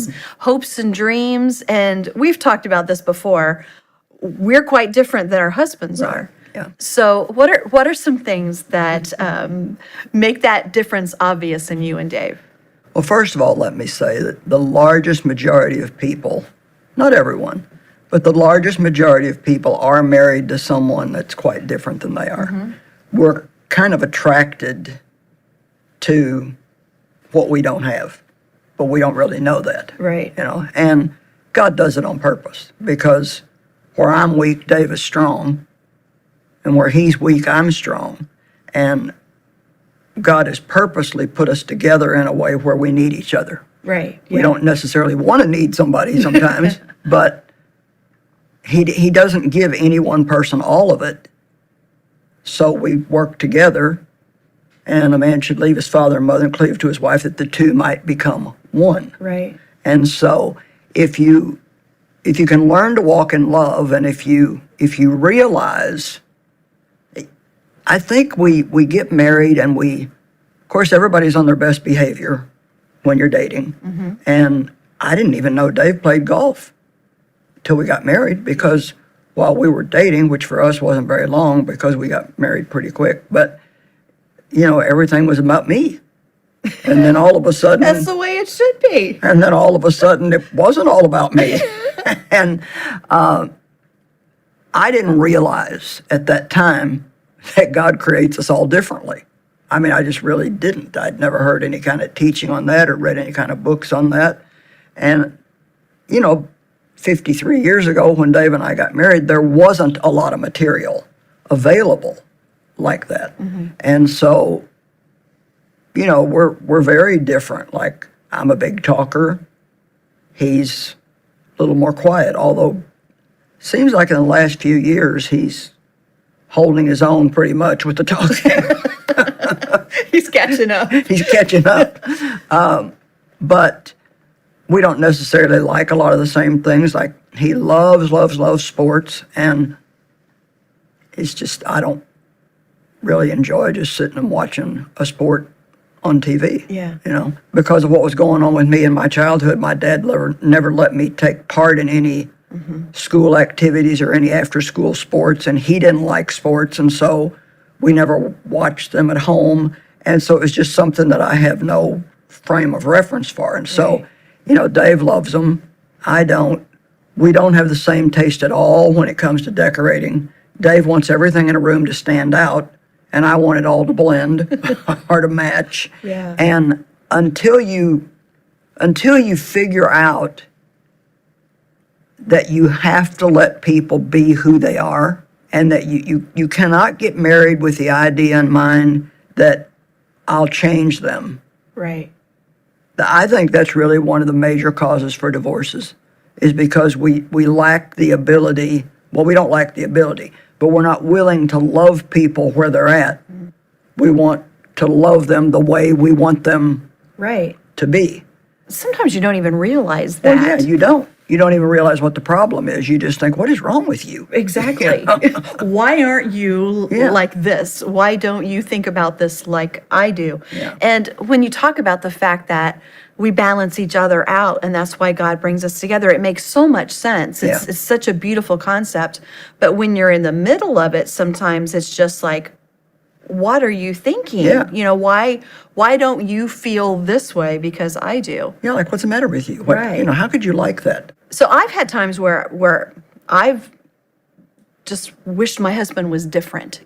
these hopes and dreams. And we've talked about this before. We're quite different than our husbands are. Yeah. So what are some things that make that difference obvious in you and Dave? Well, first of all, let me say that the largest majority of people, not everyone, but the largest majority of people are married to someone that's quite different than they are. We're kind of attracted to what we don't have, but we don't really know that. Right. And God does it on purpose, because where I'm weak, Dave is strong, and where he's weak, I'm strong. And God has purposely put us together in a way where we need each other. Right. We don't necessarily want to need somebody sometimes, but he doesn't give any one person all of it. So we work together, and a man should leave his father and mother and cleave to his wife, that the two might become one. Right. And so if you can learn to walk in love, and if you realize, I think we get married, and of course, everybody's on their best behavior when you're dating. And I didn't even know Dave played golf till we got married, because while we were dating, which for us wasn't very long because we got married pretty quick, but everything was about me. And then all of a sudden, That's the way it should be. and then all of a sudden it wasn't all about me. And I didn't realize at that time that God creates us all differently. I mean, I just really didn't. I'd never heard any kind of teaching on that or read any kind of books on that. And, 53 years ago when Dave and I got married, there wasn't a lot of material available like that. And so, we're very different. Like, I'm a big talker. He's a little more quiet, although seems like in the last few years he's holding his own pretty much with the talking. He's catching up. He's catching up. But we don't necessarily like a lot of the same things. Like, he loves sports, and it's just, I don't really enjoy just sitting and watching a sport on TV. Yeah. Because of what was going on with me in my childhood. My dad never let me take part in any school activities or any after-school sports, and he didn't like sports, and so we never watched them at home. And so it was just something that I have no frame of reference for. And so, Dave loves them. I don't. We don't have the same taste at all when it comes to decorating. Dave wants everything in a room to stand out, and I want it all to blend or to match. Yeah. And until you figure out that you have to let people be who they are, and that you cannot get married with the idea in mind that I'll change them. Right. I think that's really one of the major causes for divorces, is because we lack the ability. Well, we don't lack the ability, but we're not willing to love people where they're at. We want to love them the way we want them to be. Sometimes you don't even realize that. Well, yeah, you don't. You don't even realize what the problem is. You just think, what is wrong with you? Exactly. Why aren't you like this? Why don't you think about this like I do? Yeah. And when you talk about the fact that we balance each other out, and that's why God brings us together, it makes so much sense. It's such a beautiful concept. But when you're in the middle of it, sometimes it's just like, what are you thinking? Yeah. Why don't you feel this way? Because I do. Yeah, like, what's the matter with you? Right. How could you like that? So I've had times where I've just wished my husband was different,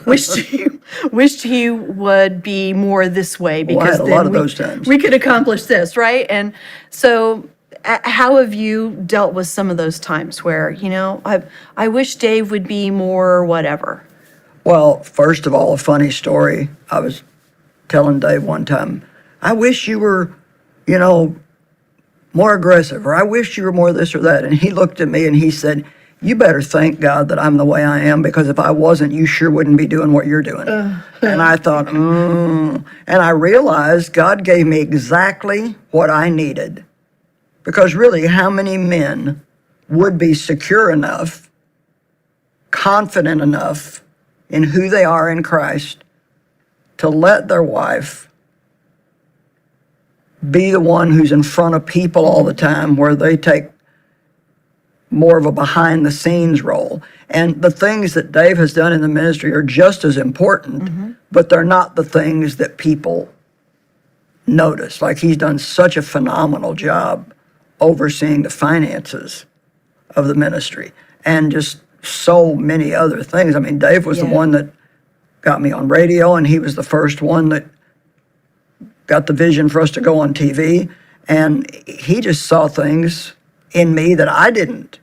wished he would be more this way, because I had a lot of those times. We could accomplish this, right? And so how have you dealt with some of those times where, I wish Dave would be more whatever? Well, first of all, a funny story. I was telling Dave one time, I wish you were, more aggressive, or I wish you were more this or that. And he looked at me and he said, you better thank God that I'm the way I am, because if I wasn't, you sure wouldn't be doing what you're doing. And I thought, And I realized God gave me exactly what I needed. Because really, how many men would be secure enough, confident enough in who they are in Christ, to let their wife be the one who's in front of people all the time, where they take more of a behind the scenes role. And the things that Dave has done in the ministry are just as important, but they're not the things that people notice. Like, he's done such a phenomenal job overseeing the finances of the ministry and just so many other things. I mean, Dave was the one that got me on radio, and he was the first one that got the vision for us to go on TV. And he just saw things in me that I didn't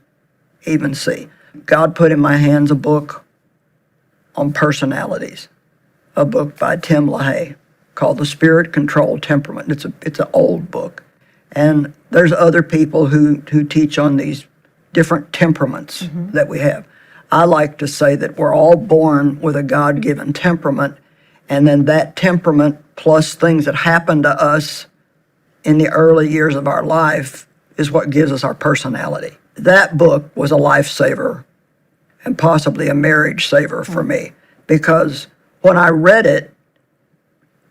even see. God put in my hands a book on personalities, a book by Tim LaHaye called The Spirit Controlled Temperament. It's an old book. And there's other people who teach on these different temperaments that we have. I like to say that we're all born with a God-given temperament, and then that temperament plus things that happen to us in the early years of our life is what gives us our personality. That book was a lifesaver and possibly a marriage saver for me, because when I read it,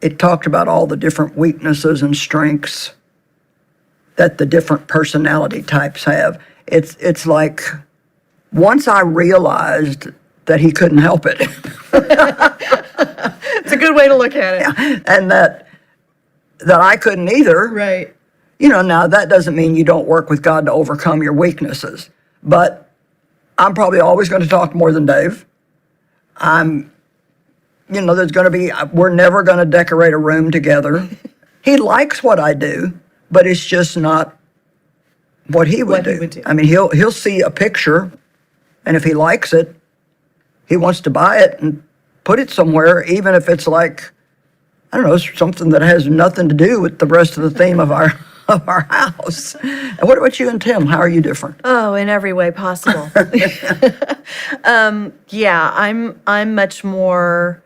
it talked about all the different weaknesses and strengths that the different personality types have. It's like, once I realized that he couldn't help it. It's a good way to look at it. And that I couldn't either. Right. You know, now that doesn't mean you don't work with God to overcome your weaknesses, but I'm probably always going to talk more than Dave. There's going to be, we're never going to decorate a room together. He likes what I do, but it's just not what he would do. I mean, he'll see a picture, and if he likes it, he wants to buy it and put it somewhere, even if it's like, I don't know, something that has nothing to do with the rest of the theme of our house. And what about you and Tim? How are you different? Oh, in every way possible. I'm much more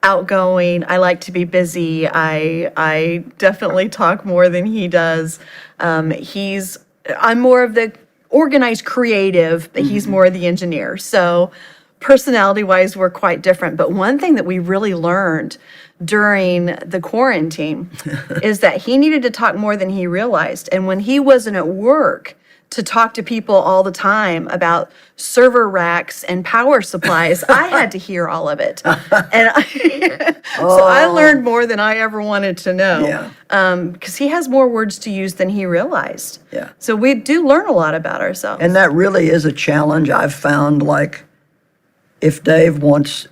outgoing. I like to be busy. I definitely talk more than he does. I'm more of the organized creative, but he's more the engineer. So personality-wise, we're quite different. But one thing that we really learned during the quarantine is that he needed to talk more than he realized. And when he wasn't at work, to talk to people all the time about server racks and power supplies, I had to hear all of it. So I learned more than I ever wanted to know. Because he has more words to use than he realized. Yeah. So we do learn a lot about ourselves. And that really is a challenge. I've found, like, if Dave likes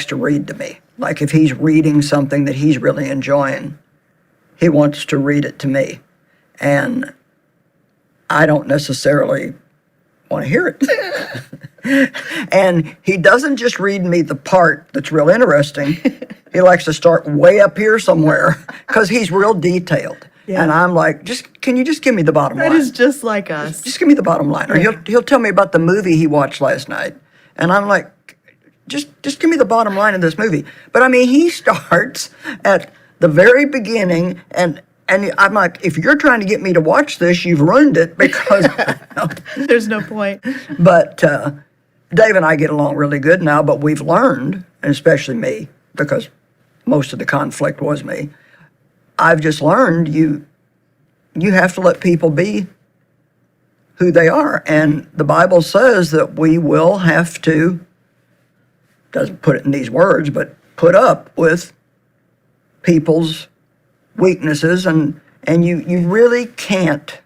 to read to me. Like, if he's reading something that he's really enjoying, he wants to read it to me. And I don't necessarily want to hear it. And he doesn't just read me the part that's real interesting. He likes to start way up here somewhere, because he's real detailed. Yeah. And I'm like, can you just give me the bottom line? That is just like us. Just give me the bottom line. Or he'll tell me about the movie he watched last night. And I'm like, just give me the bottom line of this movie. But I mean, he starts at the very beginning, and I'm like, if you're trying to get me to watch this, you've ruined it, because there's no point. But Dave and I get along really good now, but we've learned, and especially me, because most of the conflict was me, I've just learned you have to let people be who they are. And the Bible says that we will have to, doesn't put it in these words, but put up with people's weaknesses, and you really can't.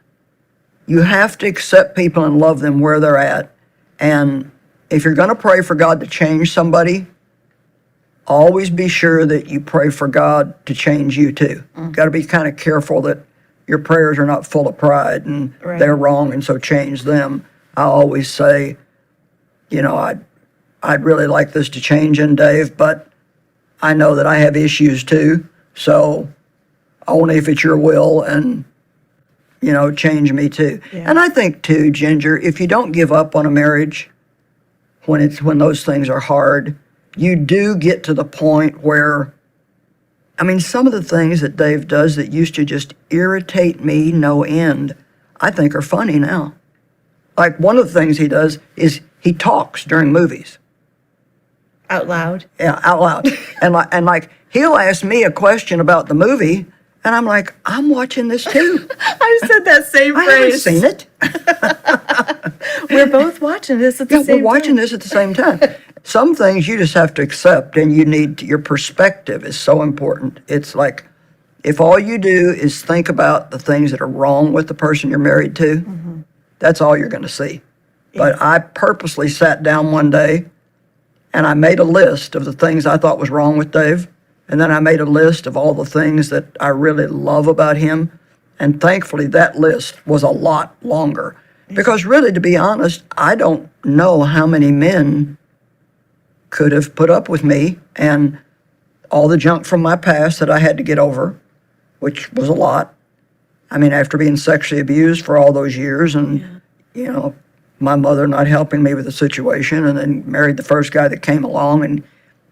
You have to accept people and love them where they're at. And if you're going to pray for God to change somebody, always be sure that you pray for God to change you too. Got to be kind of careful that your prayers are not full of pride and they're wrong, and so change them. I always say, I'd really like this to change in Dave, but I know that I have issues too. So only if it's your will, and, change me too. Yeah. And I think too, Ginger, if you don't give up on a marriage when those things are hard, you do get to the point where, I mean, some of the things that Dave does that used to just irritate me no end, I think are funny now. Like, one of the things he does is he talks during movies. Out loud? Yeah, out loud. and like he'll ask me a question about the movie, And I'm like, I'm watching this too. I said that same I haven't phrase. seen it. We're both watching this at the Yeah, same we're watching time. this at the same time. Some things you just have to accept, and your perspective is so important. It's like, if all you do is think about the things that are wrong with the person you're married to, that's all you're going to see. But I purposely sat down one day and I made a list of the things I thought was wrong with Dave. And then I made a list of all the things that I really love about him. And thankfully, that list was a lot longer. Because really, to be honest, I don't know how many men could have put up with me and all the junk from my past that I had to get over, which was a lot. I mean, after being sexually abused for all those years and, my mother not helping me with the situation, and then married the first guy that came along, and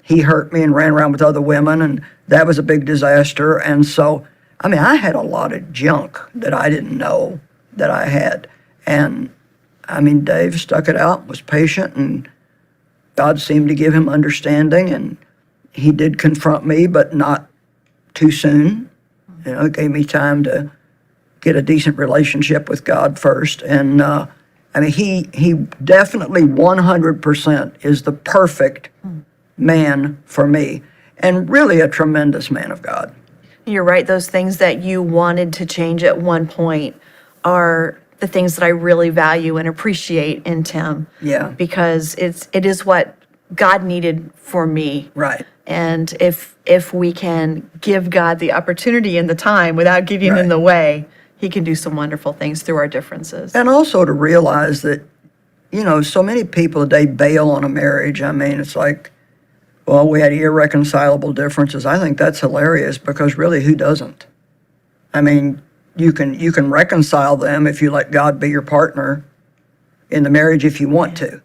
he hurt me and ran around with other women, and that was a big disaster. And so, I mean, I had a lot of junk that I didn't know that I had. And, I mean, Dave stuck it out, was patient, and God seemed to give him understanding, and he did confront me, but not too soon. It gave me time to get a decent relationship with God first. And, I mean, he definitely 100% is the perfect man for me, and really a tremendous man of God. You're right. Those things that you wanted to change at one point are the things that I really value and appreciate in Tim. Yeah. Because it is what God needed for me. Right. And if we can give God the opportunity and the time without getting Right. in the way, he can do some wonderful things through our differences. And also to realize that, so many people today bail on a marriage. I mean, it's like, well, we had irreconcilable differences. I think that's hilarious, because really, who doesn't? I mean, you can reconcile them if you let God be your partner in the marriage if you want to.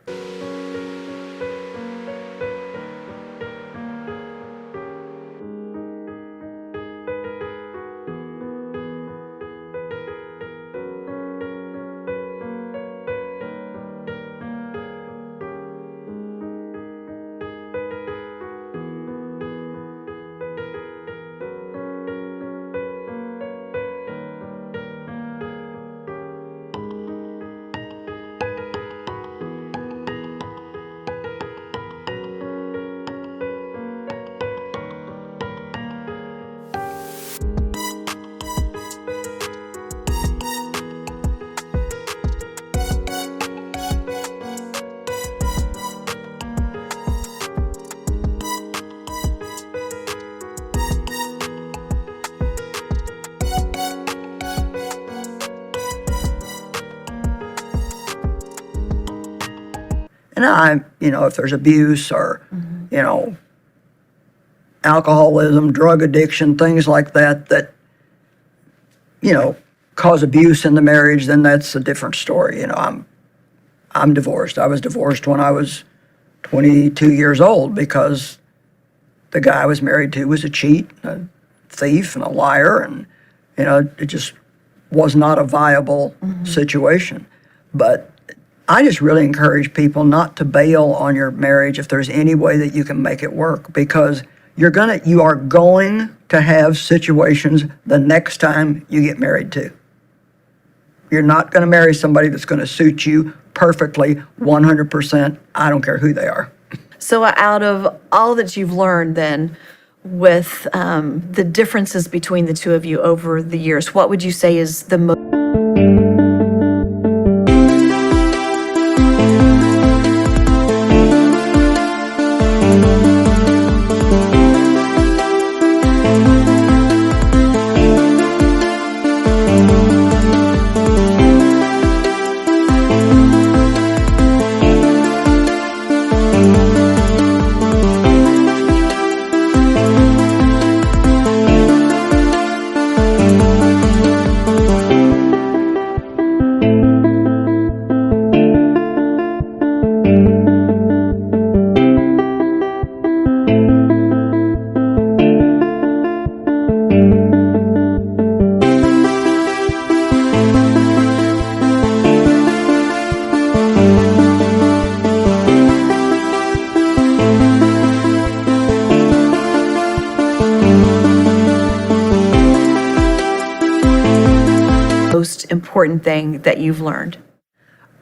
And if there's abuse or, alcoholism, drug addiction, things like that, cause abuse in the marriage, then that's a different story. I'm divorced. I was divorced when I was 22 years old because the guy I was married to was a cheat, a thief, and a liar, and, it just was not a viable situation. But I just really encourage people not to bail on your marriage if there's any way that you can make it work, because you are going to have situations the next time you get married to. You're not going to marry somebody that's going to suit you perfectly, 100%. I don't care who they are. So out of all that you've learned then with the differences between the two of you over the years, what would you say is the most most important thing that you've learned?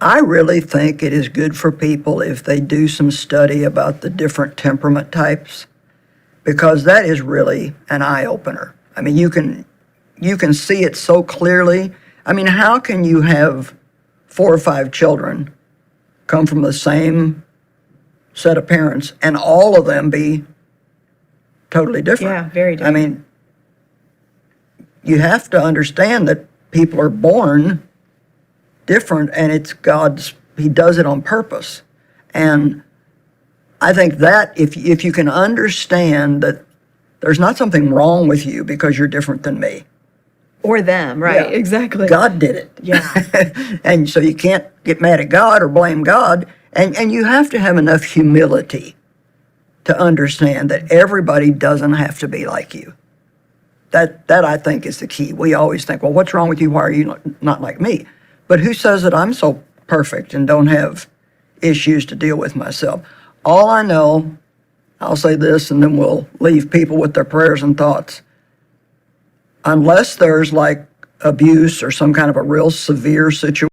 I really think it is good for people if they do some study about the different temperament types, because that is really an eye-opener. I mean, you can see it so clearly. I mean, how can you have 4 or 5 children come from the same set of parents and all of them be totally different? Yeah, very different. I mean, you have to understand that people are born different, and it's He does it on purpose. And I think that if you can understand that there's not something wrong with you because you're different than me. Or them, right? Yeah. Exactly. God did it. Yeah. And so you can't get mad at God or blame God. And you have to have enough humility to understand that everybody doesn't have to be like you. That I think is the key. We always think, well, what's wrong with you? Why are you not like me? But who says that I'm so perfect and don't have issues to deal with myself? All I know, I'll say this and then we'll leave people with their prayers and thoughts. Unless there's like abuse or some kind of a real severe situation,